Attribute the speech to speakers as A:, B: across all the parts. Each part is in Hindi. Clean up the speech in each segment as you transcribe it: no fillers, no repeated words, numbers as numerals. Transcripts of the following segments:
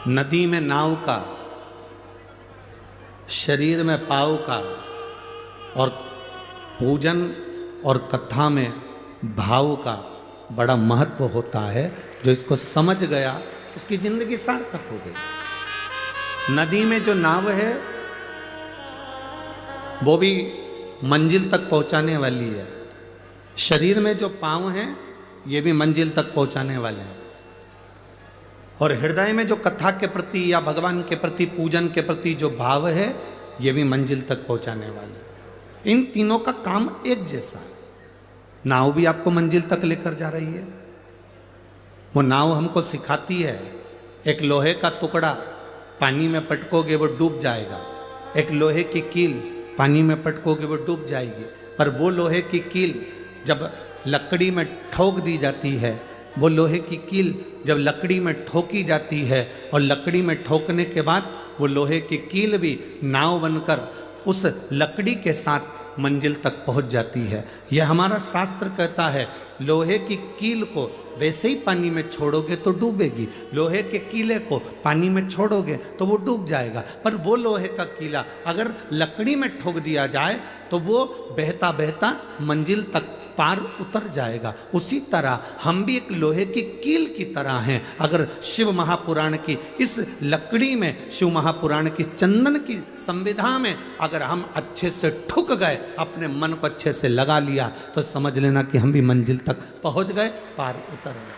A: नदी में नाव का, शरीर में पाव का, और पूजन और कथा में भाव का बड़ा महत्व होता है। जो इसको समझ गया उसकी जिंदगी सार्थक हो गई। नदी में जो नाव है वो भी मंजिल तक पहुंचाने वाली है, शरीर में जो पांव हैं ये भी मंजिल तक पहुंचाने वाले हैं, और हृदय में जो कथा के प्रति या भगवान के प्रति पूजन के प्रति जो भाव है ये भी मंजिल तक पहुंचाने वाले हैं। इन तीनों का काम एक जैसा है। नाव भी आपको मंजिल तक लेकर जा रही है। वो नाव हमको सिखाती है, एक लोहे का टुकड़ा पानी में पटकोगे वो डूब जाएगा, एक लोहे की कील पानी में पटकोगे वो डूब जाएगी, पर वो लोहे की कील जब लकड़ी में ठोक दी जाती है, वो लोहे की कील जब लकड़ी में ठोकी जाती है और लकड़ी में ठोकने के बाद वो लोहे की कील भी नाव बनकर उस लकड़ी के साथ मंजिल तक पहुंच जाती है। यह हमारा शास्त्र कहता है, लोहे की कील को वैसे ही पानी में छोड़ोगे तो डूबेगी, लोहे के कीले को पानी में छोड़ोगे तो वो डूब जाएगा, पर वो लोहे का कीला अगर लकड़ी में ठोक दिया जाए तो वो बहता बहता मंजिल तक पार उतर जाएगा। उसी तरह हम भी एक लोहे की कील की तरह हैं। अगर शिव महापुराण की इस लकड़ी में, शिव महापुराण की चंदन की संविधा में अगर हम अच्छे से ठुक गए, अपने मन को अच्छे से लगा लिया, तो समझ लेना कि हम भी मंजिल तक पहुंच गए, पार उतर गए।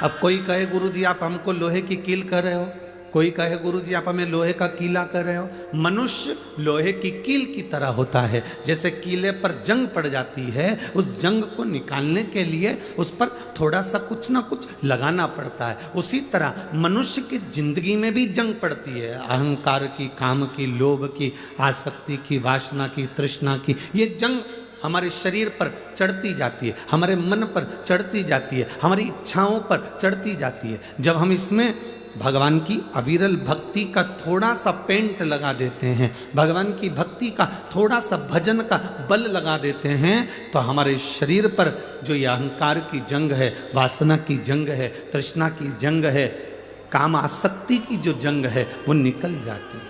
A: अब कोई कहे गुरुजी आप हमको लोहे की कील कर रहे हो, कोई कहे गुरुजी आप हमें लोहे का कीला कर रहे हो। मनुष्य लोहे की कील की तरह होता है। जैसे कीले पर जंग पड़ जाती है, उस जंग को निकालने के लिए उस पर थोड़ा सा कुछ ना कुछ लगाना पड़ता है। उसी तरह मनुष्य की जिंदगी में भी जंग पड़ती है, अहंकार की, काम की, लोभ की, आसक्ति की, वासना की, तृष्णा की। ये जंग हमारे शरीर पर चढ़ती जाती है, हमारे मन पर चढ़ती जाती है, हमारी इच्छाओं पर चढ़ती जाती है। जब हम इसमें भगवान की अविरल भक्ति का थोड़ा सा पेंट लगा देते हैं, भगवान की भक्ति का थोड़ा सा भजन का बल लगा देते हैं, तो हमारे शरीर पर जो ये अहंकार की जंग है, वासना की जंग है, तृष्णा की जंग है, काम आसक्ति की जो जंग है, वो निकल जाती है।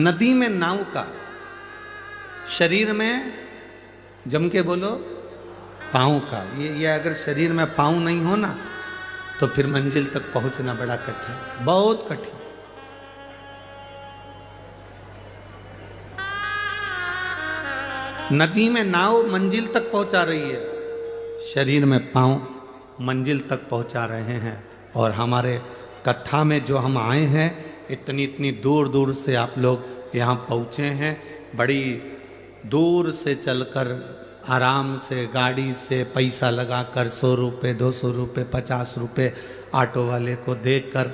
A: नदी में नाव का, शरीर में, जम के बोलो, पाँव का। ये अगर शरीर में पाँव नहीं हो ना तो फिर मंजिल तक पहुंचना बड़ा कठिन, बहुत कठिन। नदी में नाव मंजिल तक पहुंचा रही है, शरीर में पांव मंजिल तक पहुंचा रहे हैं। और हमारे कथा में जो हम आए हैं, इतनी इतनी दूर दूर से आप लोग यहाँ पहुँचे हैं, बड़ी दूर से चलकर, आराम से, गाड़ी से पैसा लगाकर 100 रुपये, 200 रुपये, 50 रुपये ऑटो वाले को देकर,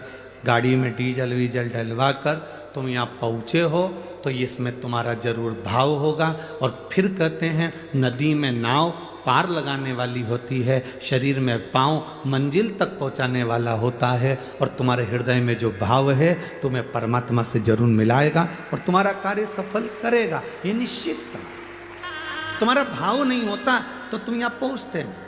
A: गाड़ी में डीजल वीजल डलवा कर तुम यहाँ पहुँचे हो, तो इसमें तुम्हारा जरूर भाव होगा। और फिर कहते हैं नदी में नाव पार लगाने वाली होती है, शरीर में पाँव मंजिल तक पहुँचाने वाला होता है, और तुम्हारे हृदय में जो भाव है तुम्हें परमात्मा से जरूर मिलाएगा और तुम्हारा कार्य सफल करेगा, ये निश्चित। तुम्हारा भाव नहीं होता तो तुम यहाँ पहुंचते हैं।